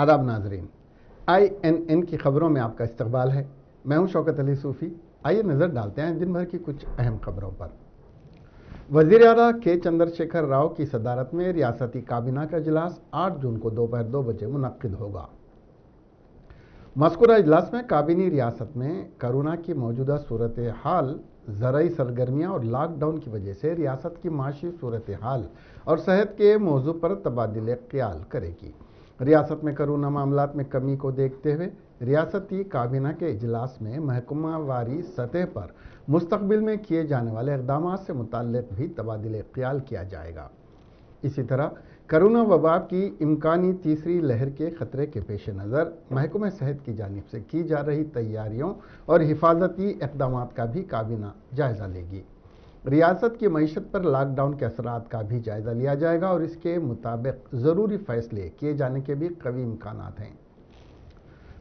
आदाब नाजरीन, INN की खबरों में आपका इस्तकबाल है। मैं हूं शौकत अली सूफ़ी। आइए नज़र डालते हैं दिन भर की कुछ अहम खबरों पर। वज़ीर आला के चंद्रशेखर राव की सदारत में रियासती काबीना का इजलास 8 जून को दोपहर 2 बजे मुनक्किद होगा। मज़कूरा इजलास में काबीनी रियासत में कोरोना की मौजूदा सूरत हाल, ज़राई सरगर्मियाँ और लॉकडाउन की वजह से रियासत की माशी सूरत हाल और सेहत के मौजू पर तबादिले ख्याल करेगी। रियासत में कोरोना मामलात में कमी को देखते हुए रियासती काबीना के इजलास में महकमा वारी सतह पर मुस्तकबिल में किए जाने वाले इक़दाम से मुताल्लिक़ भी तबादिले ख्याल किया जाएगा। इसी तरह कोरोना वबा की इम्कानी तीसरी लहर के ख़तरे के पेश नज़र महकमा सेहत की जानिब से की जा रही तैयारियों और हिफाजती इक़दाम का भी काबीना जायज़ा लेगी। रियासत की मईशत पर लॉकडाउन के असरात का भी जायज़ा लिया जाएगा और इसके मुताबिक ज़रूरी फ़ैसले किए जाने के भी कवी इम्कानात हैं।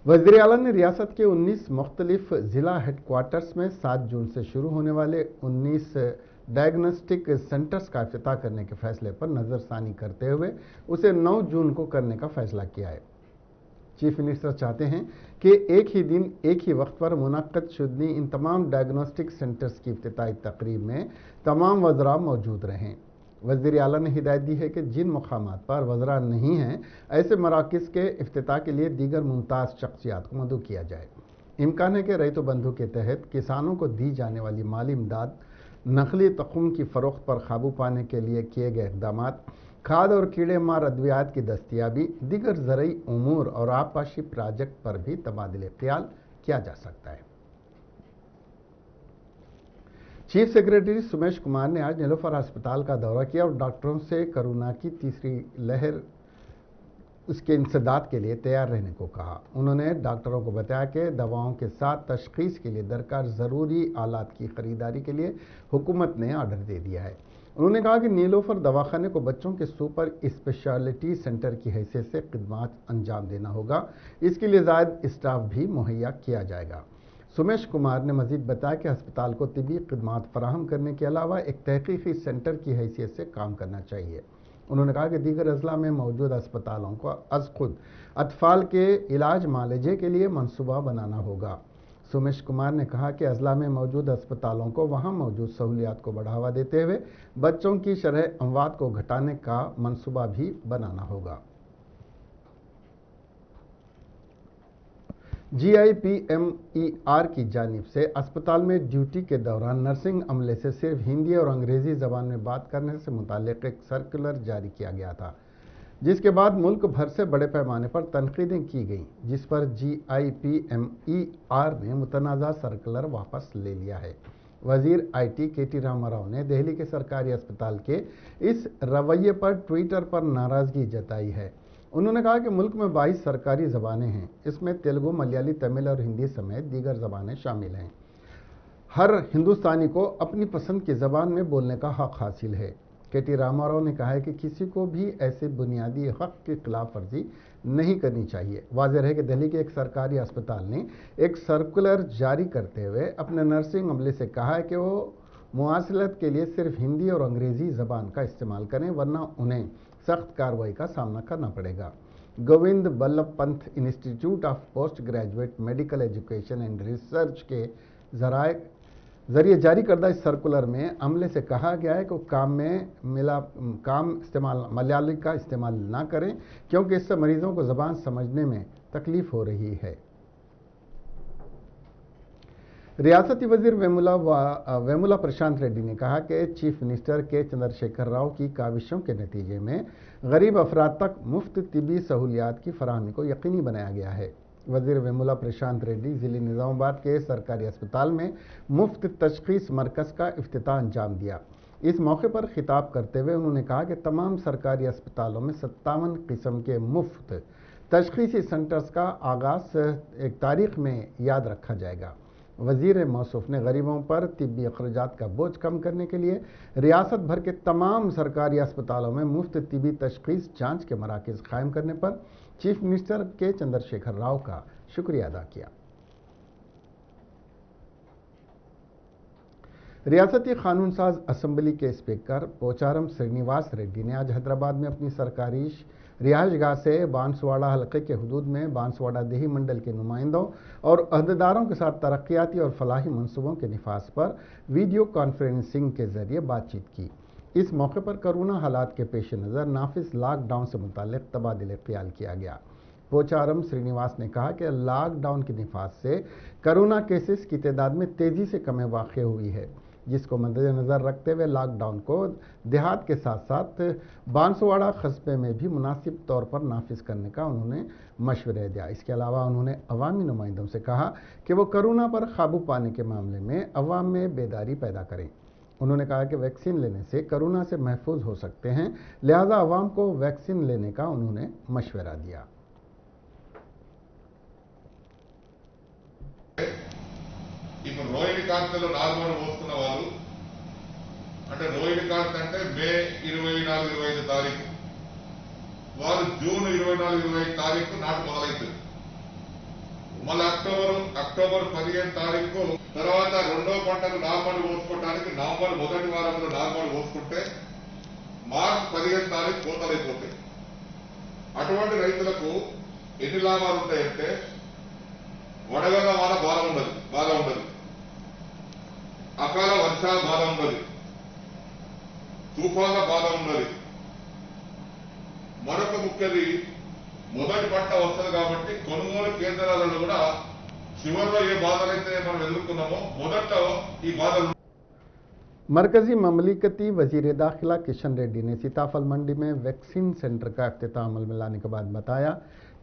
वज़ीर आला ने रियासत के 19 मुख्तलिफ ज़िला हेडक्वार्टर्स में 7 जून से शुरू होने वाले 19 डायग्नोस्टिक सेंटर्स का इफ्तिताह करने के फैसले पर नज़रसानी करते हुए उसे 9 जून को करने का फैसला किया है। चीफ मिनिस्टर चाहते हैं कि एक ही दिन एक ही वक्त पर मुनक्कद शुदनी इन तमाम डायग्नोस्टिक सेंटर्स की इफ्तिताही तकरीब में तमाम वज़रा मौजूद रहें। वज़ीर आला ने हिदायत दी है कि जिन मकामात पर वज़रा नहीं हैं, ऐसे मराकज़ के इफ्तिताह के लिए दीगर मुमताज़ शख्सियात को मदऊ किया जाए। इम्कान है कि रैतो बंधु के तहत किसानों को दी जाने वाली माली इमदाद, नकली तखुम की फ़रोख्त पर काबू पाने के लिए किए गए इक़दाम, खाद और कीड़े मार अद्वियात की दस्तियाबी, दीगर ज़रई उमूर और आबपाशी प्रोजेक्ट पर भी तबादिले ख्याल किया जा सकता है। चीफ सेक्रेटरी सुमेश कुमार ने आज नीलोफर अस्पताल का दौरा किया और डॉक्टरों से कोरोना की तीसरी लहर उसके इंसदाद के लिए तैयार रहने को कहा। उन्होंने डॉक्टरों को बताया कि दवाओं के साथ तशख़ीस के लिए दरकार ज़रूरी आलात की ख़रीदारी के लिए हुकूमत ने आर्डर दे दिया है। उन्होंने कहा कि नीलोफर दवाखाने को बच्चों के सुपर स्पेशलिटी सेंटर की हैसियत से खिदमात अंजाम देना होगा। इसके लिए ज़ायद स्टाफ भी मुहैया किया जाएगा। सुमेश कुमार ने मज़ीद बताया कि अस्पताल को तिबी खिदमात फराहम करने के अलावा एक तहक़ीक़ी सेंटर की हैसियत से काम करना चाहिए। उन्होंने कहा कि दीगर अजला में मौजूद अस्पतालों को अज़ खुद अतफ़ाल के इलाज मालजे के लिए मनसूबा बनाना होगा। सुमेश कुमार ने कहा कि अजला में मौजूद अस्पतालों को वहाँ मौजूद सहूलियात को बढ़ावा देते हुए बच्चों की शरह अमवात को घटाने का मनसूबा भी बनाना होगा। GIPMER की जानिब से अस्पताल में ड्यूटी के दौरान नर्सिंग अमले से सिर्फ हिंदी और अंग्रेज़ी ज़बान में बात करने से मुताल्लिक़ एक सर्कुलर जारी किया गया था, जिसके बाद मुल्क भर से बड़े पैमाने पर तनकीदें की गईं, जिस पर GIPMER ने मुतनाज़ा सर्कुलर वापस ले लिया है। वज़ीर IT KT रामाराव ने दिल्ली के सरकारी अस्पताल के इस रवैये पर ट्विटर पर नाराज़गी जताई है। उन्होंने कहा कि मुल्क में 22 सरकारी ज़बानें हैं, इसमें तेलुगु, मलयाली, तमिल और हिंदी समेत दीगर ज़बानें शामिल हैं। हर हिंदुस्तानी को अपनी पसंद की ज़बान में बोलने का हक़ हासिल है। KT रामाराव ने कहा है कि किसी को भी ऐसे बुनियादी हक़ की खिलाफ वर्जी नहीं करनी चाहिए। वाज़ेह है कि दिल्ली के एक सरकारी अस्पताल ने एक सर्कुलर जारी करते हुए अपने नर्सिंग अमले से कहा है कि वो मुआसलत के लिए सिर्फ हिंदी और अंग्रेज़ी ज़बान का इस्तेमाल करें, वरना उन्हें सख्त कार्रवाई का सामना करना पड़ेगा। Govind Ballabh Pant institute of post graduate medical education and research के ज़रिए जारी करदा इस सर्कुलर में अमले से कहा गया है कि मलयाली का इस्तेमाल ना करें, क्योंकि इससे मरीज़ों को ज़बान समझने में तकलीफ़ हो रही है। रियासती वज़ीर वेमुला प्रशांत रेड्डी ने कहा कि चीफ मिनिस्टर के चंद्रशेखर राव की काविशों के नतीजे में गरीब अफराद तक मुफ्त तिबी सहूलियात की फराहमी को यकीनी बनाया गया है। वज़ीर वेमुला प्रशांत रेड्डी ज़िले निज़ामाबाद के सरकारी अस्पताल में मुफ्त तशख़ीस मरकज़ का इफ्तिताह अंजाम दिया। इस मौके पर खिताब करते हुए उन्होंने कहा कि तमाम सरकारी अस्पतालों में 57 किस्म के मुफ्त तशख़ीसी सेंटर्स का आगाज़ एक तारीख़ में याद रखा जाएगा। वज़ीर मौसूफ़ ने गरीबों पर तिब्बी अखराजात का बोझ कम करने के लिए रियासत भर के तमाम सरकारी अस्पतालों में मुफ्त तिब्बी तशख़ीस जाँच के मराकज़ कायम करने पर चीफ मिनिस्टर के चंद्रशेखर राव का शुक्रिया अदा किया। रियासती कानून साज असम्बली के स्पीकर पोचारम श्रीनिवास रेड्डी ने आज हैदराबाद में अपनी सरकारी रिहायशगाह से बांसवाड़ा हलके के हदूद में बांसवाड़ा देही मंडल के नुमाइंदों और अहदेदारों के साथ तरक्याती और फलाही मनसूबों के निफाज पर वीडियो कॉन्फ्रेंसिंग के जरिए बातचीत की। इस मौके पर कोरोना हालात के पेश नज़र नाफिज लॉकडाउन से मुताल्लिक तबादिल ख्याल किया गया। पोचारम श्रीनिवास ने कहा कि लॉकडाउन के निफाज से कोरोना केसेस की तादाद में तेज़ी से कमी वाक़ हुई है, जिसको मद्देनज़र रखते हुए लॉकडाउन को देहात के साथ साथ बांसवाड़ा कस्बे में भी मुनासिब तौर पर नाफिज करने का उन्होंने मशवरे दिया। इसके अलावा उन्होंने अवामी नुमाइंदों से कहा कि वो कोरोना पर काबू पाने के मामले में अवाम में बेदारी पैदा करें। उन्होंने कहा कि वैक्सीन लेने से कोरोना से महफूज हो सकते हैं, लिहाजा अवाम को वैक्सीन लेने का उन्होंने मशवरा दिया। ఇప్పుడు రోహిణి కార్తెలో నార్మల్ పోస్తున్న వాళ్ళు అంటే రోహిణి కార్తె అంటే మే 24-25 తారీఖు వాళ్ళు జూన్ 24-25 తారీఖు నాటు మొదలైతుంది. మళ్ళీ అక్టోబర్ 15 తారీఖు తర్వాత రెండో పంటకు నార్మల్ పోసుకోవడానికి నవంబర్ మొదటి వారంలో నార్మల్ పోసుకుంటే మార్చి 15 తారీఖు కోతలైపోతాయి. అటువంటి రైతులకు ఎన్ని లాభాలు ఉంటాయంటే వడగండ్ల వాన బాగా ఉండదు, అకాల వర్షాలు బాగా ఉండదు, తుఫాన్ల బాగా ఉండదు. మరొక ముఖ్యది మొదటి పంట వస్తుంది కాబట్టి కొనుగోలు కేంద్రాలలో కూడా చివరిలో ఏ బాధలైతే మనం ఎదుర్కొన్నామో మొదట్లో ఈ బాధలు। मरकजी ममलिकती वजीर दाखिला किशन रेड्डी ने सीताफल मंडी में वैक्सीन सेंटर का इख्तिताम अमल में लाने के बाद बताया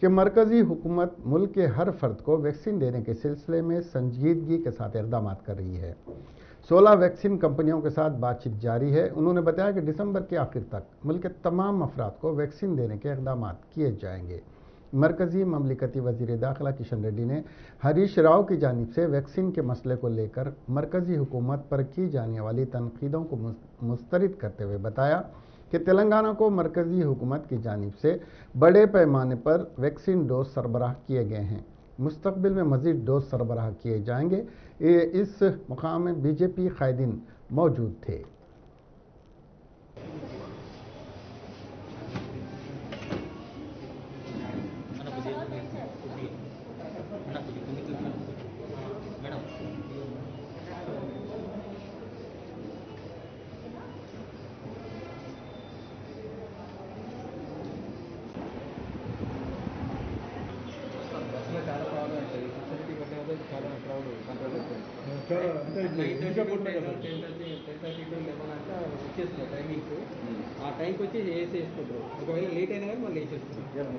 कि मरकजी हुकूमत मुल्क के हर फर्द को वैक्सीन देने के सिलसिले में संजीदगी के साथ इक़दाम कर रही है। 16 वैक्सीन कंपनियों के साथ बातचीत जारी है। उन्होंने बताया कि दिसंबर के आखिर तक मुल्क के तमाम अफराद को वैक्सीन देने के इक़दाम किए जाएंगे। मरकजी ममलिकती वजीर दाखिला किशन रेड्डी ने हरीश राव की जानिब से वैक्सीन के मसले को लेकर मरकजी हुकूमत पर की जाने वाली तनकीदों को मुस्तरद करते हुए बताया कि तेलंगाना को मरकजी हुकूमत की जानिब से बड़े पैमाने पर वैक्सीन डोज सरबराह किए गए हैं। मुस्तकबिल में मज़ीद डोज सरबराह किए जाएंगे। इस मकाम में बीजेपी कायदीन मौजूद थे। టైమింగ్స్ ఆ టైంకి వచ్చి వేసేసుకుంటారు. ఒకవేళ లేట్ అయినా కానీ మళ్ళీ వేసేసుకుంటారు.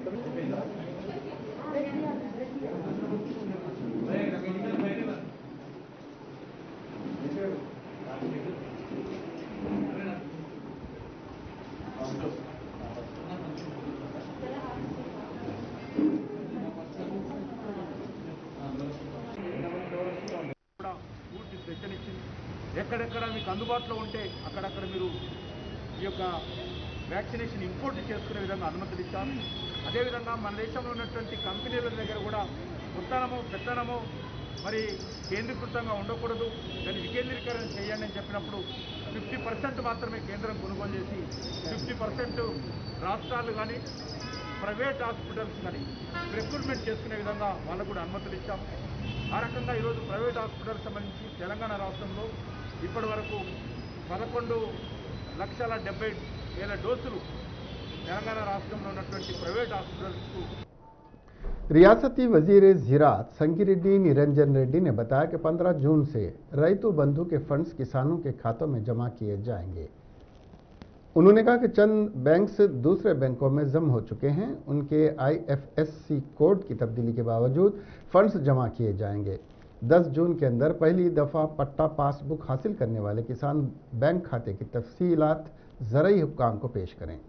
ఎక్కడెక్కడ మీకు అందుబాటులో ఉంటే అక్కడక్కడ మీరు ఈ యొక్క వ్యాక్సినేషన్ ఇంపోర్ట్ చేసుకునే విధంగా అనుమతులు ఇచ్చారు. అదేవిధంగా మన దేశంలో ఉన్నటువంటి కంపెనీల దగ్గర కూడా ఉత్తనము పెత్తనము మరి కేంద్రీకృతంగా ఉండకూడదు, దాన్ని వికేంద్రీకరణ చేయండి అని చెప్పినప్పుడు 50% మాత్రమే కేంద్రం కొనుగోలు చేసి 50% రాష్ట్రాలు కానీ ప్రైవేట్ హాస్పిటల్స్ కానీ రిక్రూట్మెంట్ చేసుకునే విధంగా వాళ్ళకు కూడా అనుమతులు ఇచ్చాము. ఆ రకంగా ఈరోజు ప్రైవేట్ హాస్పిటల్స్ సంబంధించి తెలంగాణ రాష్ట్రంలో ఇప్పటి వరకు 11,70,000 డోసులు తెలంగాణ రాష్ట్రంలో ఉన్నటువంటి ప్రైవేట్ హాస్పిటల్స్కు। रियासती वजीर ज़राअत संगिरेड्डी निरंजन रेड्डी ने बताया कि 15 जून से रैतु बंधु के फंड्स किसानों के खातों में जमा किए जाएंगे। उन्होंने कहा कि चंद बैंक्स दूसरे बैंकों में जम हो चुके हैं, उनके IFSC कोड की तब्दीली के बावजूद फंड्स जमा किए जाएंगे। 10 जून के अंदर पहली दफ़ा पट्टा पासबुक हासिल करने वाले किसान बैंक खाते की तफसीलात ज़रई हुक्काम को पेश करें।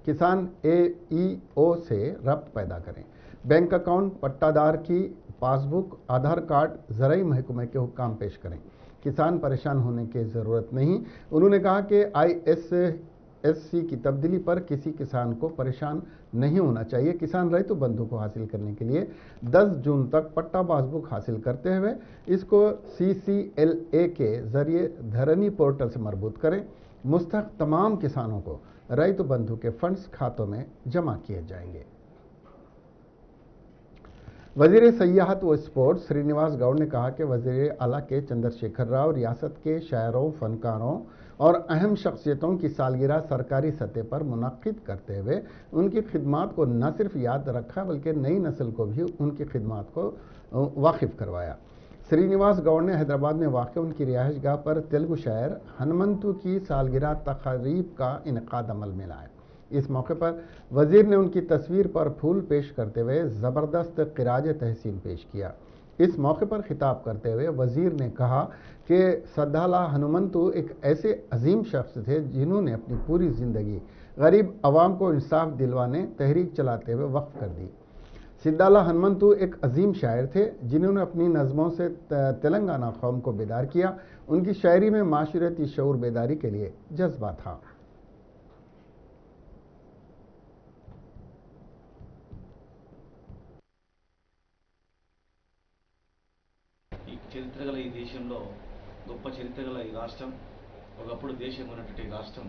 किसान AEO से रब्त पैदा करें। बैंक अकाउंट, पट्टादार की पासबुक, आधार कार्ड ज़रई महकमे के हुक्काम पेश करें। किसान परेशान होने की ज़रूरत नहीं। उन्होंने कहा कि IFSC की तब्दीली पर किसी किसान को परेशान नहीं होना चाहिए। किसान रैतु बंधु को हासिल करने के लिए 10 जून तक पट्टा पासबुक हासिल करते हुए इसको CCLA के जरिए धरनी पोर्टल से मरबूत करें। मुस्तहक तमाम किसानों को रैतु बंधु के फंड्स खातों में जमा किए जाएंगे। वजीर सयाहत व स्पोर्ट्स श्रीनिवास गौड़ ने कहा कि वजीर आला के चंद्रशेखर राव रियासत के शायरों, फनकारों और अहम शख्सियतों की सालगिरह सरकारी सतह पर मुनक्किद करते हुए उनकी खिदमात को न सिर्फ याद रखा बल्कि नई नस्ल को भी उनकी खिदमात को वाकिफ करवाया। श्रीनिवास गौड़ ने हैदराबाद में वाक़ उनकी रिहाइश गाह पर तेलुगु शायर हनुमंतु की सालगिरह तक़रीब का इनेकाद अमल में लाया। इस मौके पर वजीर ने उनकी तस्वीर पर फूल पेश करते हुए ज़बरदस्त क़िराज तहसीन पेश किया। इस मौके पर खिताब करते हुए वजीर ने कहा कि सद्दाला हनुमंतु एक ऐसे अजीम शख्स थे जिन्होंने अपनी पूरी ज़िंदगी गरीब आवाम को इंसाफ दिलवाने तहरीक चलाते हुए वक्फ कर दी। सिद्दाला हनुमंतु एक अजीम शायर थे जिन्होंने अपनी नज़मों से तेलंगाना कौम को बेदार किया। उनकी शायरी में माशरती शऊर बेदारी के लिए जज्बा था। చరిత్ర గల ఈ దేశంలో గొప్ప చరిత్ర గల ఈ రాష్ట్రం ఒకప్పుడు దేశం ఉన్నటువంటి రాష్ట్రం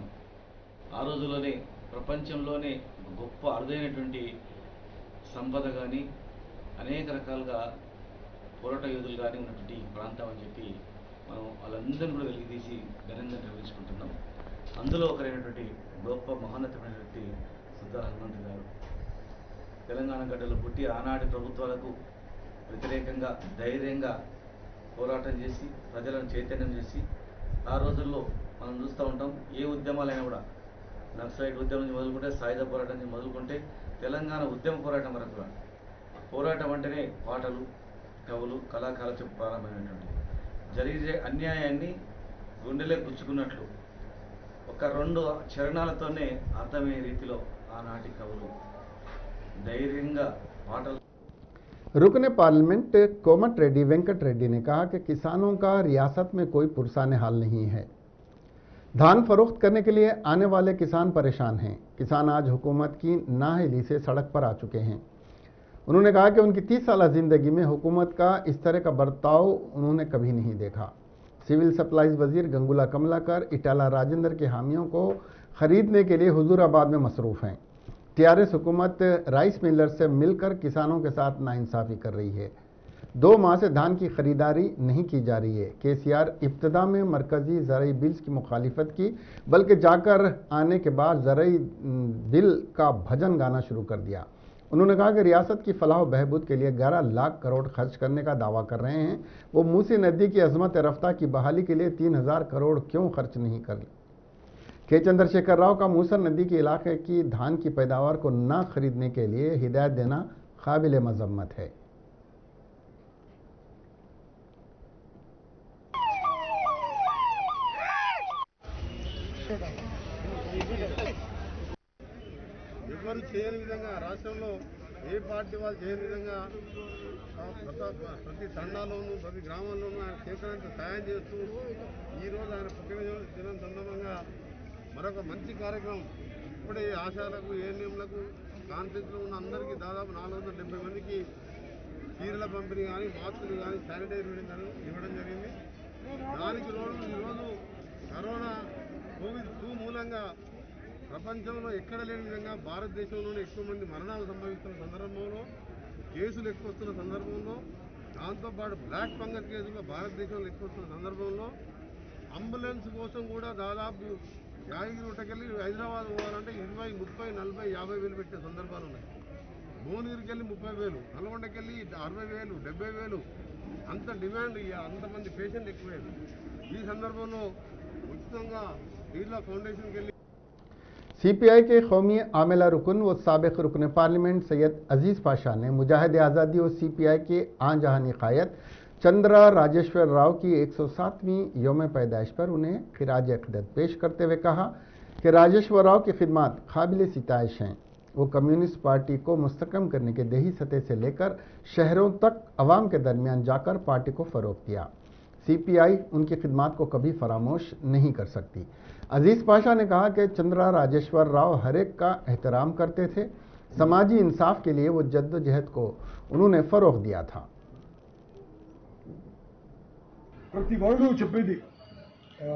ఆ రోజుల్లోనే ప్రపంచంలోనే గొప్ప అరుదైనటువంటి సంపద కానీ అనేక రకాలుగా పోరాట యోధులు కానీ ఉన్నటువంటి ప్రాంతం అని చెప్పి మనం వాళ్ళందరినీ కూడా వెలికితీసి ఘనంగా నిర్వహించుకుంటున్నాం. అందులో ఒకరైనటువంటి గొప్ప మహోన్నతమైన వ్యక్తి సద్దాల హనుమంతు గారు తెలంగాణ గడ్డలో పుట్టి ఆనాటి ప్రభుత్వాలకు వ్యతిరేకంగా ధైర్యంగా పోరాటం చేసి ప్రజలను చైతన్యం చేసి ఆ రోజుల్లో మనం చూస్తూ ఉంటాం ఏ ఉద్యమాలైనా కూడా నక్సలైట్ ఉద్యమం నుంచి మొదలుకుంటే సాయుధ పోరాటం నుంచి మొదలుకుంటే తెలంగాణ ఉద్యమ పోరాటం వరకు కూడా పోరాటం అంటేనే పాటలు, కవులు, కళాకారులతో ప్రారంభమైనటువంటి జరిగే అన్యాయాన్ని గుండెలే గుచ్చుకున్నట్లు ఒక 2 చరణాలతోనే అర్థమయ్యే రీతిలో ఆనాటి కవులు ధైర్యంగా పాటలు। रुकन पार्लियामेंट कोमट रेड्डी वेंकट रेड्डी ने कहा कि किसानों का रियासत में कोई पुरसाने हाल नहीं है। धान फरोख्त करने के लिए आने वाले किसान परेशान हैं। किसान आज हुकूमत की नाअहली से सड़क पर आ चुके हैं। उन्होंने कहा कि उनकी 30 साल ज़िंदगी में हुकूमत का इस तरह का बर्ताव उन्होंने कभी नहीं देखा। सिविल सप्लाईज वजीर गंगूला कमलाकर इटाला राजेंद्र के हामियों को खरीदने के लिए हुजूराबाद में मसरूफ़ हैं। टीआरएस हुकूमत राइस मिलर से मिलकर किसानों के साथ नाइंसाफ़ी कर रही है। 2 माह से धान की खरीदारी नहीं की जा रही है। केसीआर इब्तदा में मरकज़ी ज़रई बिल्स की मुखालिफत की, बल्कि जाकर आने के बाद ज़रई बिल का भजन गाना शुरू कर दिया। उन्होंने कहा कि रियासत की फलाह व बहबूद के लिए 11 लाख करोड़ खर्च करने का दावा कर रहे हैं। वो मूसी नदी की अजमत रफ्ता की बहाली के लिए 3000 करोड़ क्यों खर्च नहीं कर के चंद्रशेखर राव का मूसर नदी के इलाके की धान की पैदावार को न खरीदने के लिए हिदायत देना काबिल मजम्मत है। ఎవరు చేయని విధంగా రాష్ట్రంలో ఏ పార్టీ వాళ్ళు చేయని విధంగా ప్రతి తండాలోనూ ప్రతి గ్రామంలోనూ ఆయన చేసినంత సాయం చేస్తూ ఈరోజు ఆయన పుట్టినదినం సందర్భంగా మరొక మంచి కార్యక్రమం ఇప్పుడే ఆశాలకు, ఏఎన్ఎంలకు, కాన్ఫరెన్స్లో ఉన్న అందరికీ దాదాపు 470 మందికి చీరల పంపిణీ కానీ, మాస్కులు కానీ, శానిటైజర్ కానీ ఇవ్వడం జరిగింది. దానికి ఈరోజు కరోనా కోవిడ్-2 మూలంగా ప్రపంచంలో ఎక్కడ లేని విధంగా భారతదేశంలోనే ఎక్కువ మంది మరణాలు సంభవిస్తున్న సందర్భంలో, కేసులు ఎక్కువ వస్తున్న సందర్భంలో, దాంతోపాటు బ్లాక్ ఫంగస్ కేసులు భారతదేశంలో ఎక్కువ వస్తున్న సందర్భంలో అంబులెన్స్ కోసం కూడా దాదాపు యాదగిరిగుట్టకెళ్ళి హైదరాబాద్ పోవాలంటే 20, 30, 40, 50 వేలు పెట్టే సందర్భాలు ఉన్నాయి. భువనగిరికి వెళ్ళి 30,000, నల్గొండకెళ్ళి 60,000, 70,000 అంత డిమాండ్, అంతమంది పేషెంట్ ఎక్కువయ్యారు. ఈ సందర్భంలో ఉచితంగా నీళ్ళ ఫౌండేషన్కి వెళ్ళి सीपीआई के कौमी आमेला रुकन व साबिक रुकन पार्लियामेंट सैयद अजीज़ पाशा ने मुजाहिद आज़ादी और सीपीआई के आन जहानी कायद चंद्रा राजेश्वर राव की 107वीं यौम पैदाइश पर उन्हें खिराज अक़ीदत पेश करते हुए कहा कि राजेश्वर राव की खिदमत काबिल सिताइश हैं। वो कम्युनिस्ट पार्टी को मुस्तकम करने के देही सतह से लेकर शहरों तक अवाम के दरमियान जाकर पार्टी को फ़रोग़ दिया। सीपीआई उनकी खिदमत को कभी फरामोश नहीं कर सकती। अजीज़ पाशा ने कहा कि चंद्रा राजेश्वर राव हर एक का एहतराम करते थे। समाजी इंसाफ के लिए वो जद्दोजहद को उन्होंने फ़रोग़ दिया था। ప్రతి వాడు చెప్పేది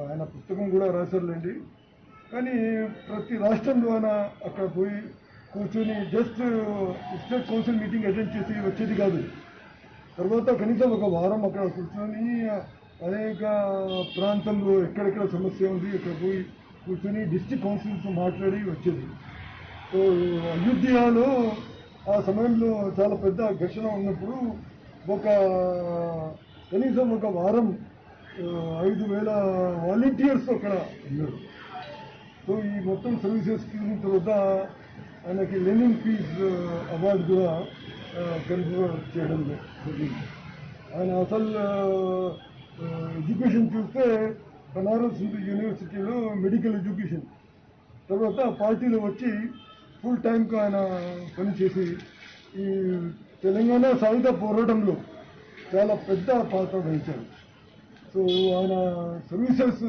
ఆయన పుస్తకం కూడా రాశారులేండి. కానీ ప్రతి రాష్ట్రంలో అయినా అక్కడ పోయి కూర్చొని just state council meeting attend చేసి వచ్చేది కాదు. తర్వాత కనీసం ఒక వారం అక్కడ కూర్చొని అనేక ప్రాంతంలో ఎక్కడెక్కడ సమస్య ఉంది ఇక్కడ పోయి కూర్చొని డిస్ట్రిక్ట్ కౌన్సిల్తో మాట్లాడి వచ్చేది. సో అయోధ్యలో ఆ సమయంలో చాలా పెద్ద ఘర్షణ ఉన్నప్పుడు కనీసం ఒక వారం 5,000 వాలంటీర్స్ అక్కడ ఉన్నారు. సో ఈ మొత్తం సర్వీసెస్ తర్వాత ఆయనకి లెనిన్ పీస్ అవార్డు కూడా కన్ఫర్ చేయడం జరిగింది. ఆయన అసలు ఎడ్యుకేషన్ చూస్తే బనారస్ యూనివర్సిటీలో మెడికల్ ఎడ్యుకేషన్, తర్వాత పార్టీలో వచ్చి ఫుల్ టైంకి ఆయన పనిచేసి ఈ తెలంగాణ సాయుధ పోరాటంలో చాలా పెద్ద పాత్ర వహించారు. సో ఆయన సర్వీసెస్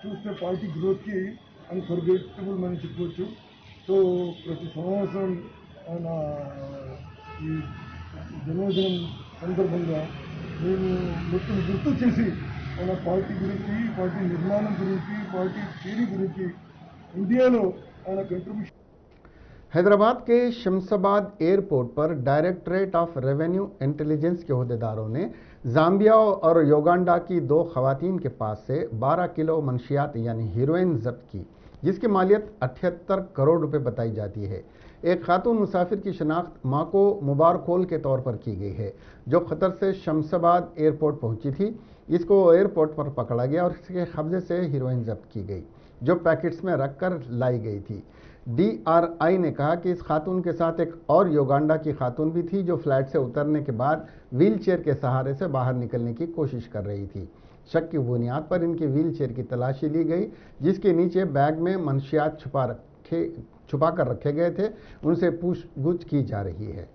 చూస్తే పార్టీ గ్రోత్కి అన్ఫర్గెటబుల్ అని చెప్పవచ్చు. సో ప్రతి సంవత్సరం ఆయన ఈ జన్మదినం సందర్భంగా మేము మొత్తం గుర్తు చేసి మన పార్టీ గురించి, పార్టీ నిర్మాణం గురించి, పార్టీ థియరీ గురించి ఇండియాలో ఆయన కంట్రిబ్యూషన్. हैदराबाद के शमशाबाद एयरपोर्ट पर डायरेक्टरेट ऑफ रेवेन्यू इंटेलिजेंस के अहदेदारों ने जाम्बिया और योगांडा की 2 खवातीन के पास से 12 किलो मंशियात यानी हीरोइन जब्त की, जिसकी मालियत 78 करोड़ रुपए बताई जाती है। एक खातून मुसाफिर की शनाख्त माको मुबारकोल के तौर पर की गई है, जो खतर से शमशाबाद एयरपोर्ट पहुंची थी। इसको एयरपोर्ट पर पकड़ा गया और इसके कब्जे से हीरोइन जब्त की गई, जो पैकेट्स में रखकर लाई गई थी। DRI ने कहा कि इस खातून के साथ एक और योगांडा की खातून भी थी, जो फ्लैट से उतरने के बाद व्हील चेयर के सहारे से बाहर निकलने की कोशिश कर रही थी। शक की बुनियाद पर इनकी व्हील चेयर की तलाशी ली गई, जिसके नीचे बैग में मंशियात छुपा कर रखे गए थे। उनसे पूछगछ की जा रही है।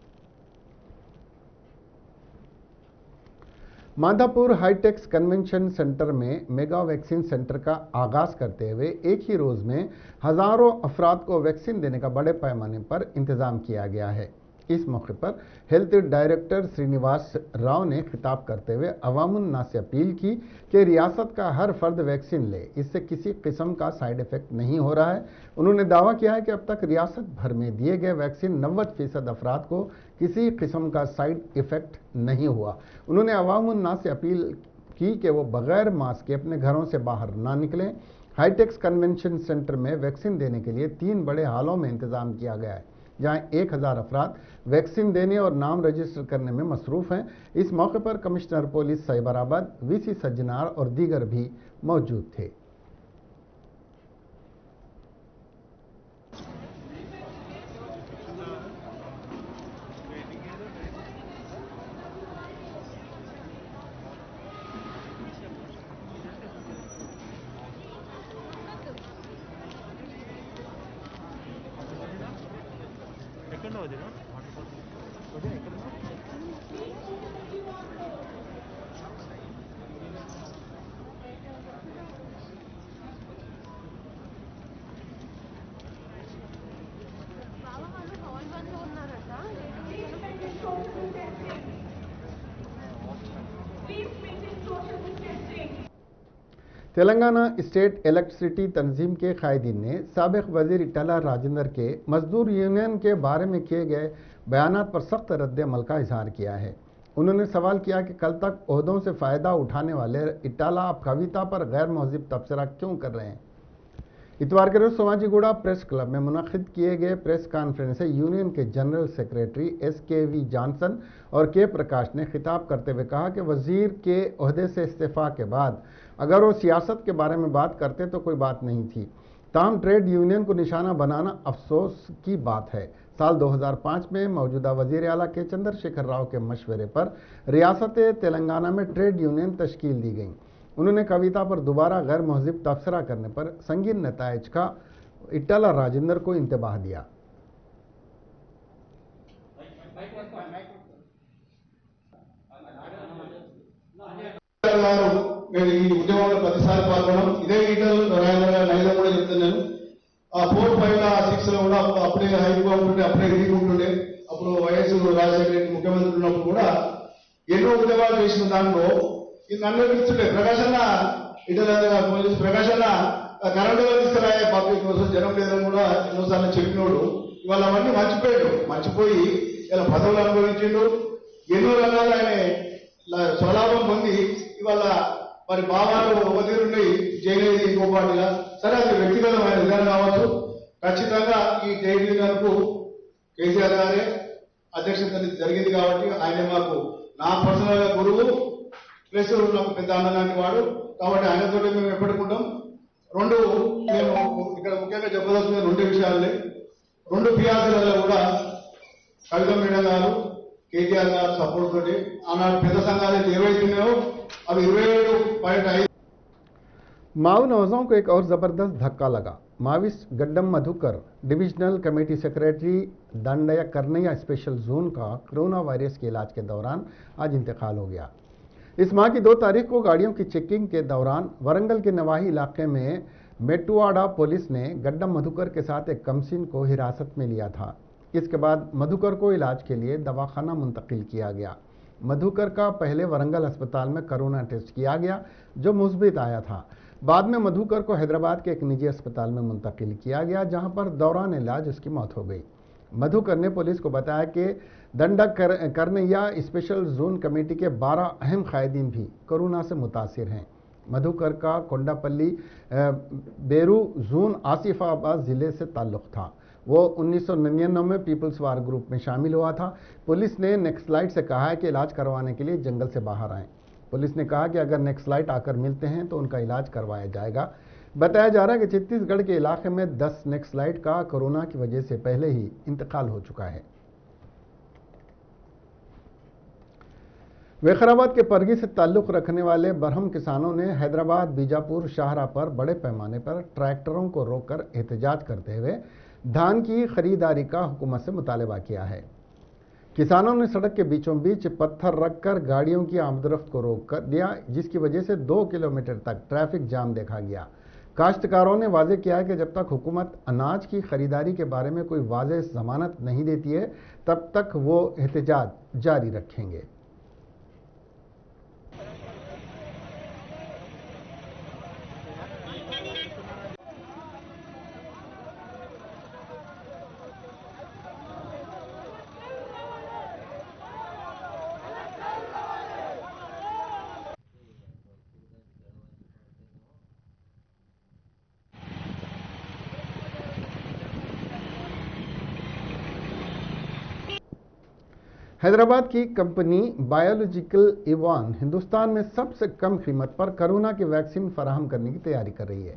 माधापुर हाईटेक्स कन्वेंशन सेंटर में मेगा वैक्सीन सेंटर का आगाज करते हुए एक ही रोज में हजारों अफराद को वैक्सीन देने का बड़े पैमाने पर इंतजाम किया गया है। इस मौके पर हेल्थ डायरेक्टर श्रीनिवास राव ने खिताब करते हुए अवामुन्नास से अपील की कि रियासत का हर फर्द वैक्सीन ले, इससे किसी किस्म का साइड इफेक्ट नहीं हो रहा है। उन्होंने दावा किया है कि अब तक रियासत भर में दिए गए वैक्सीन 90% अफराद को किसी किस्म का साइड इफेक्ट नहीं हुआ। उन्होंने अवामुन्नास से अपील की कि वो बगैर मास्क के अपने घरों से बाहर ना निकलें। हाईटेक्स कन्वेंशन सेंटर में वैक्सीन देने के लिए 3 बड़े हॉलों में इंतजाम किया गया है, जहां 1000 अफराद वैक्सीन देने और नाम रजिस्टर करने में मसरूफ हैं। इस मौके पर commissioner police Cyberabad, VC Sajjanar और दीगर भी मौजूद थे। तेलंगाना स्टेट इलेक्ट्रिसिटी तंजीम के कायदीन ने साबिक वजीर इटाला राजेंद्र के मजदूर यूनियन के बारे में किए गए बयानात पर सख्त रद्द-ए-अमल का इजहार किया है। उन्होंने सवाल किया कि कल तक ओहदों से फ़ायदा उठाने वाले इटाला अब कविता पर गैर महजिब तबसरा क्यों कर रहे हैं। इतवार के रोज सोमाजीगुड़ा प्रेस क्लब में मुनक़िद किए गए प्रेस कॉन्फ्रेंस से यूनियन के जनरल सेक्रेटरी SKV जॉनसन और K प्रकाश ने खिताब करते हुए कहा कि वजीर के ओहदे से इस्तीफ़ा के बाद अगर वो सियासत के बारे में बात करते तो कोई बात नहीं थी। ताहम ट्रेड यूनियन को निशाना बनाना अफसोस की बात है। साल 2005 में मौजूदा वजीर आला के चंद्रशेखर राव के मशवरे पर रियासत तेलंगाना में ट्रेड यूनियन तश्कील दी गई। उन्होंने कविता पर दोबारा गैर महजिब तबसरा करने पर संगीन नताइज का इटाला राजेंद्र को इंतबाह दिया। నేను ఈ ఉద్యమంలో ప్రతిసారి పాల్గొనడం ఇదే ఈటలు నైలో కూడా చెప్తున్నాను. ఆ 4, 5, 6 లో కూడా అప్పుడే హైగా ఉంటుండే, అప్పుడే ఎదిగి ఉంటుండే. అప్పుడు వైఎస్ రాజశేఖర రెడ్డి ముఖ్యమంత్రి ఉన్నప్పుడు కూడా ఎన్నో ఉద్యమాలు చేసిన దాంట్లో ఇది నన్ను పిలుస్తుండే ప్రకాశన్న ఇటల పోలీసు ప్రకాశన్న కరెంటు తీసుకురాయే పబ్లిక్ కోసం జనం లేదని కూడా ఎన్నోసార్లు చెప్పినోడు ఇవాళ అవన్నీ మర్చిపోయి ఇలా పదవులు అనుభవించిండు. ఎన్నో రంగాలు ఆయన స్వలాభం పొంది ఇవాళ మరి భావాలు వదిలి జైలు ఇంకోపాటిగా సరే అది వ్యక్తిగతమైన విధానం కావచ్చు. ఖచ్చితంగా ఈ ట్రేడ్ యూనియన్కు కేసీఆర్ గారే అధ్యక్షత జరిగింది కాబట్టి ఆయన మాకు నా పర్సనల్ గా గురువు ప్లస్ నాకు పెద్ద అన్నలాంటి వాడు కాబట్టి ఆయనతో మేము ఎప్పటికుంటాం. మేము ఇక్కడ ముఖ్యంగా చెప్పదలుచుకున్న 2 విషయాలే. 2 పిఆర్సీలలో కూడా కవిత మేడం గారు కేటీఆర్ గారు సపోర్ట్ తోటి ఆనాడు పెద్ద సంఘాలు ఏవైతే ఉన్నాయో అవి 27.5. माओ नौजों को एक और ज़बरदस्त धक्का लगा। Maoist Gaddam Madhukar divisional committee secretary Dandakaranya special zone का कोरोना वायरस के इलाज के दौरान आज इंतकाल हो गया। इस माह की 2 तारीख को गाड़ियों की चेकिंग के दौरान वरंगल के नवाही इलाके में मेटुआडा पुलिस ने गड्डम मधुकर के साथ एक कमसिन को हिरासत में लिया था। इसके बाद मधुकर को इलाज के लिए दवाखाना मुंतकिल किया गया। मधुकर का पहले वरंगल अस्पताल में कोरोना टेस्ट किया गया जो मुस्बित आया था। बाद में मधुकर को हैदराबाद के एक निजी अस्पताल में मुंतकिल किया गया जहां पर दौरान इलाज उसकी मौत हो गई। मधुकर ने पुलिस को बताया कि दंडा करनैया स्पेशल जोन कमेटी के 12 अहम कायदीन भी कोरोना से मुतासिर हैं। मधुकर का कोंडापल्ली बेरू जोन आसिफाबाद ज़िले से ताल्लुक़ था। वो 1999 में पीपल्स वार ग्रुप में शामिल हुआ था। पुलिस ने नक्सलाइट से कहा है कि इलाज करवाने के लिए जंगल से बाहर आएं। पुलिस ने कहा कि अगर नक्सलाइट आकर मिलते हैं तो उनका इलाज करवाया जाएगा। बताया जा रहा है कि छत्तीसगढ़ के इलाके में 10 नक्सलाइट का कोरोना की वजह से पहले ही इंतकाल हो चुका है। वैखराबाद के परगी से ताल्लुक़ रखने वाले बरहम किसानों ने हैदराबाद बीजापुर शाहरा पर बड़े पैमाने पर ट्रैक्टरों को रोककर एहतजाज करते हुए धान की खरीदारी का हुकूमत से मुतालबा किया है। किसानों ने सड़क के बीचों बीच पत्थर रखकर गाड़ियों की आमदरफ्त को रोक कर दिया जिसकी वजह से 2 किलोमीटर तक ट्रैफिक जाम देखा गया। काश्तकारों ने वाजे किया है कि जब तक हुकूमत अनाज की खरीदारी के बारे में कोई वाज़ेह ज़मानत नहीं देती है तब तक वो एहतजाज जारी रखेंगे। हैदराबाद की कंपनी बायोलॉजिकल इवान हिंदुस्तान में सबसे कम कीमत पर कोरोना की वैक्सीन फराहम करने की तैयारी कर रही है।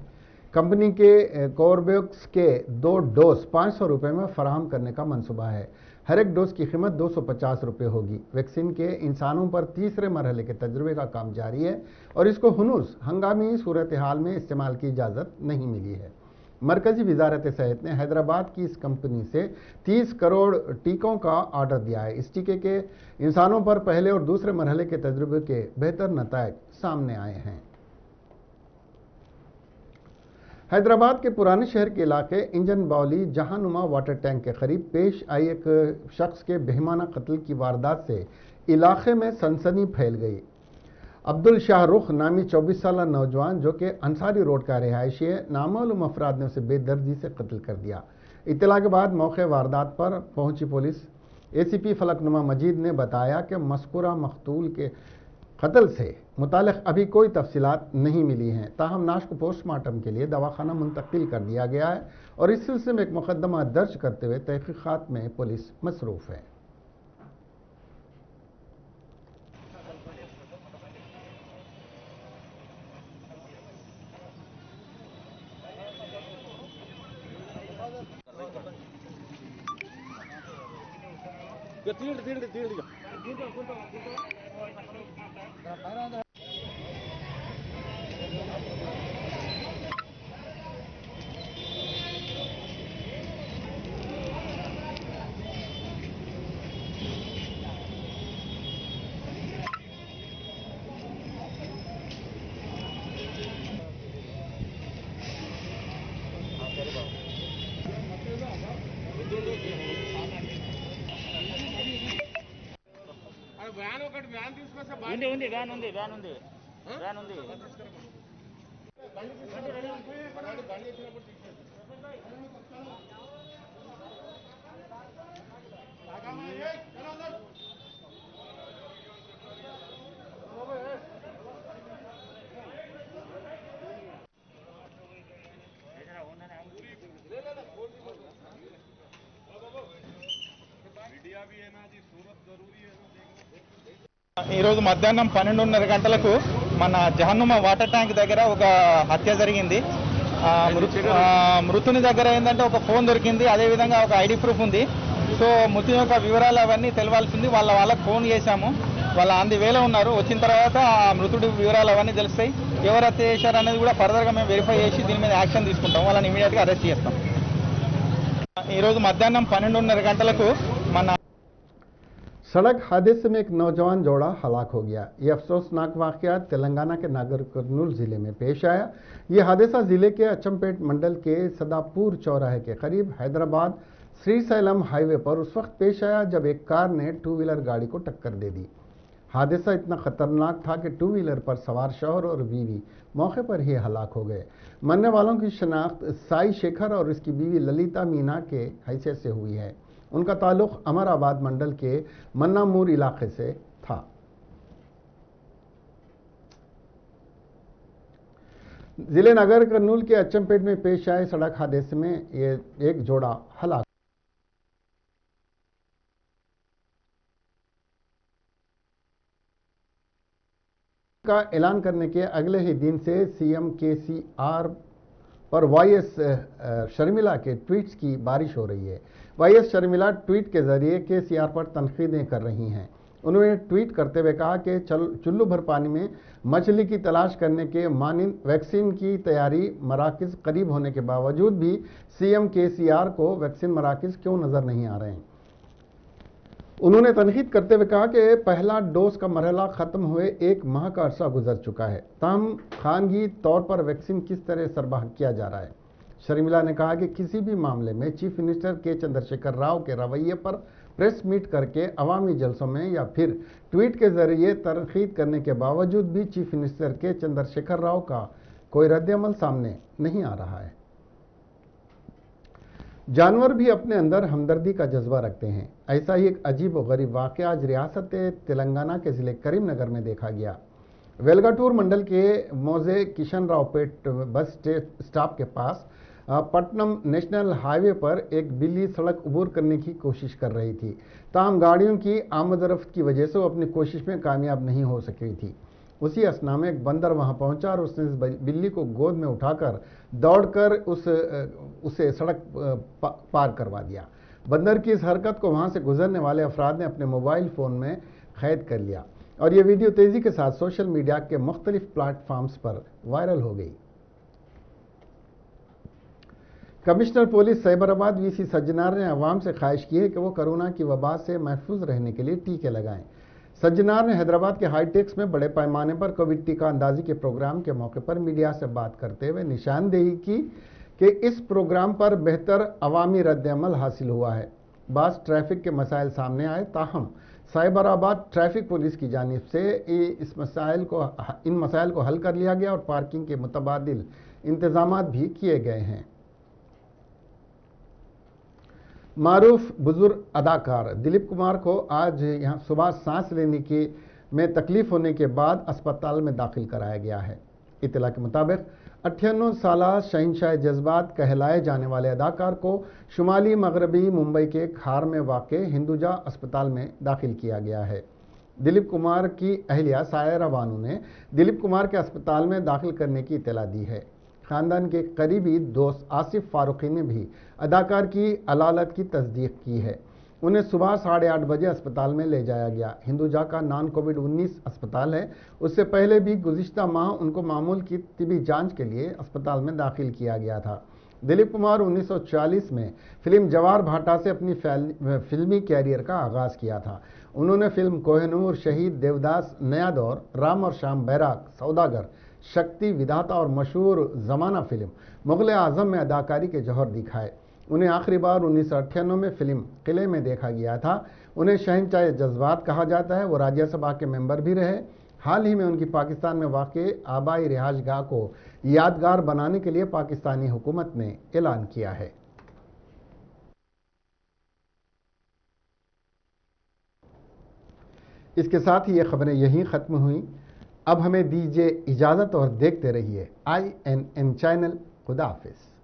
कंपनी के कोर्बेवैक्स के 2 डोज 500 रुपये में फराहम करने का मंसूबा है। हर एक डोज की कीमत 250 रुपये होगी। वैक्सीन के इंसानों पर तीसरे मरहले के तजुर्बे का काम जारी है और इसको हुनूस हंगामी सूरत हाल में इस्तेमाल की इजाज़त नहीं मिली है। मरकजी वजारत सेहत ने हैदराबाद की इस कंपनी से 30 करोड़ टीकों का ऑर्डर दिया है। इस टीके के इंसानों पर पहले और दूसरे मरहले के तजुर्बे के बेहतर नतायज सामने आए हैं। हैदराबाद के पुराने शहर के इलाके इंजन बावली जहानुमा वाटर टैंक के करीब पेश आई एक शख्स के बेहमाना कत्ल की वारदात से इलाके में सनसनी फैल गई। अब्दुल शाहरुख नामी 24 साल नौजवान जो कि अंसारी रोड का रिहायशी है, नामालूम अफराद ने उसे बेदर्दी से कत्ल कर दिया। इत्तला के बाद मौके वारदात पर पहुंची पुलिस एसीपी फलकनुमा मजीद ने बताया कि मज़कूरा मकतूल के कत्ल से मुतालिक अभी कोई तफसीलात नहीं मिली हैं। ताहम नाश को पोस्टमार्टम के लिए दवाखाना मुंतकिल कर दिया गया है और इस सिलसिले में एक मुकदमा दर्ज करते हुए तहकीकात में पुलिस मसरूफ़ है। వ్యాన్ తీసుకొస్తే వ్యాన్ ఉంది ఈరోజు మధ్యాహ్నం 12:30 గంటలకు మన జహన్నుమ వాటర్ ట్యాంక్ దగ్గర ఒక హత్య జరిగింది. మృతుని దగ్గర ఏంటంటే ఒక ఫోన్ దొరికింది, అదేవిధంగా ఒక ఐడి ప్రూఫ్ ఉంది. సో మృతుని యొక్క వివరాలు అవన్నీ తెలవాల్సింది. వాళ్ళకి ఫోన్ చేశాము, వాళ్ళ అంది వేలో ఉన్నారు. వచ్చిన తర్వాత ఆ మృతుడి వివరాలు అవన్నీ తెలుస్తాయి. ఎవరు హత్య చేశారు అనేది కూడా ఫర్దర్గా మేము వెరిఫై చేసి దీని మీద యాక్షన్ తీసుకుంటాం. వాళ్ళని ఇమీడియట్గా అరెస్ట్ చేస్తాం. ఈరోజు మధ్యాహ్నం 12:30 గంటలకు మన सड़क हादसे में एक नौजवान जोड़ा हलाक हो गया। ये अफसोसनाक वाकया तेलंगाना के नागर कर्नूल जिले में पेश आया। ये हादसा जिले के अचमपेट मंडल के सदापुर चौराहे के करीब हैदराबाद श्रीसैलम हाईवे पर उस वक्त पेश आया जब एक कार ने टू व्हीलर गाड़ी को टक्कर दे दी। हादसा इतना खतरनाक था कि टू व्हीलर पर सवार शौहर और बीवी मौके पर ही हलाक हो गए। मरने वालों की शनाख्त साई शेखर और इसकी बीवी ललिता मीना के हैसियत से हुई है। उनका ताल्लुक अमराबाद मंडल के मन्नामूर इलाके से था। जिले नगर कर्नूल के अचमपेट में पेश आए सड़क हादसे में ये एक जोड़ा हलाक का ऐलान करने के अगले ही दिन से सीएम केसीआर पर वाईएस शर्मिला के ट्वीट्स की बारिश हो रही है। वाईएस शर्मिला ट्वीट के जरिए केसीआर पर तनकीदें कर रही हैं। उन्होंने ट्वीट करते हुए कहा कि चुल्लू भर पानी में मछली की तलाश करने के मानिंद वैक्सीन की तैयारी मराकज़ करीब होने के बावजूद भी सीएम केसीआर को वैक्सीन मराकज़ क्यों नजर नहीं आ रहे हैं। उन्होंने तनकीद करते हुए कहा कि पहला डोज का मरहला खत्म हुए 1 माह का अरसा गुजर चुका है, ताहम खानगी तौर पर वैक्सीन किस तरह सरबराह किया जा रहा है। शर्मिला ने कहा कि किसी भी मामले में चीफ मिनिस्टर के चंद्रशेखर राव के रवैये पर प्रेस मीट करके अवामी जलसों में या फिर ट्वीट के जरिए तनकीद करने के बावजूद भी चीफ मिनिस्टर के चंद्रशेखर राव का कोई रद्दअमल सामने नहीं आ रहा है। जानवर भी अपने अंदर हमदर्दी का जज्बा रखते हैं। ऐसा ही एक अजीब व गरीब वाक़या आज रियासत तेलंगाना के ज़िले करीमनगर में देखा गया। वेलगटूर मंडल के मोजे किशन राव पेट बस स्टॉप के पास पटनम नेशनल हाईवे पर एक बिल्ली सड़क अबूर करने की कोशिश कर रही थी। ताहम गाड़ियों की आमदरफ्त की वजह से वो अपनी कोशिश में कामयाब नहीं हो सकी थी। उसी असना में एक बंदर वहां पहुंचा और उसने बिल्ली को गोद में उठाकर दौड़कर उसे सड़क पार करवा दिया। बंदर की इस हरकत को वहां से गुजरने वाले अफराद ने अपने मोबाइल फ़ोन में कैद कर लिया और ये वीडियो तेज़ी के साथ सोशल मीडिया के मुख्तलिफ प्लेटफॉर्म्स पर वायरल हो गई। Commissioner police Cyberabad VC Sajjanar ने अवाम से ख्वाहिश की है कि वो कोरोना की वबा से महफूज रहने के लिए टीके लगाएं। सज्जनार ने हैदराबाद के हाईटेक्स में बड़े पैमाने पर कोविड टीका अंदाजी के प्रोग्राम के मौके पर मीडिया से बात करते हुए निशानदेही की कि इस प्रोग्राम पर बेहतर अवामी रद्दअमल हासिल हुआ है। बास ट्रैफिक के मसाइल सामने आए, ताहम साइबराबाद ट्रैफिक पुलिस की जानिब से इन मसाइल को हल कर लिया गया और पार्किंग के मुतबादिल इंतजामात भी किए गए हैं। मारूफ बुजुर्ग अदाकार दिलीप कुमार को आज यहाँ सुबह सांस लेने में तकलीफ होने के बाद अस्पताल में दाखिल कराया गया है। इत्तला के मुताबिक 98 साला शहंशाह जज्बात कहलाए जाने वाले अदाकार को शुमाली मगरबी मुंबई के खार में वाक़े हिंदुजा अस्पताल में दाखिल किया गया है। दिलीप कुमार की अहलिया सायरा बानू ने दिलीप कुमार के अस्पताल में दाखिल करने की इत्तला दी है। खानदान के करीबी दोस्त आसिफ फारूकी ने भी अदाकार की अलालत की तस्दीक की है। उन्हें सुबह 8:30 बजे अस्पताल में ले जाया गया। हिंदुजा का नॉन कोविड-19 अस्पताल है। उससे पहले भी गुज़िश्ता माह उनको मामूल की तिबी जांच के लिए अस्पताल में दाखिल किया गया था। दिलीप कुमार 1940 में फिल्म जवार भाटा से अपनी फिल्मी कैरियर का आगाज़ किया था। उन्होंने फिल्म कोहिनूर, शहीद, देवदास, नया दौर, राम और श्याम बैराग, सौदागर, शक्ति, विधाता और मशहूर ज़माना फिल्म मुग़ल आज़म में अदाकारी के जौहर दिखाए। उन्हें आखिरी बार 1998 में फिल्म किले में देखा गया था। उन्हें शहंशाह जज्बात कहा जाता है। वो राज्यसभा के मेंबर भी रहे। हाल ही में उनकी पाकिस्तान में वाक़ आबाई रिहाइशगाह को यादगार बनाने के लिए पाकिस्तानी हुकूमत ने ऐलान किया है। इसके साथ ही ये खबरें यहीं ख़त्म हुई। अब हमें दीजिए इजाज़त और देखते रहिए INN चैनल। खुदा हाफिज़।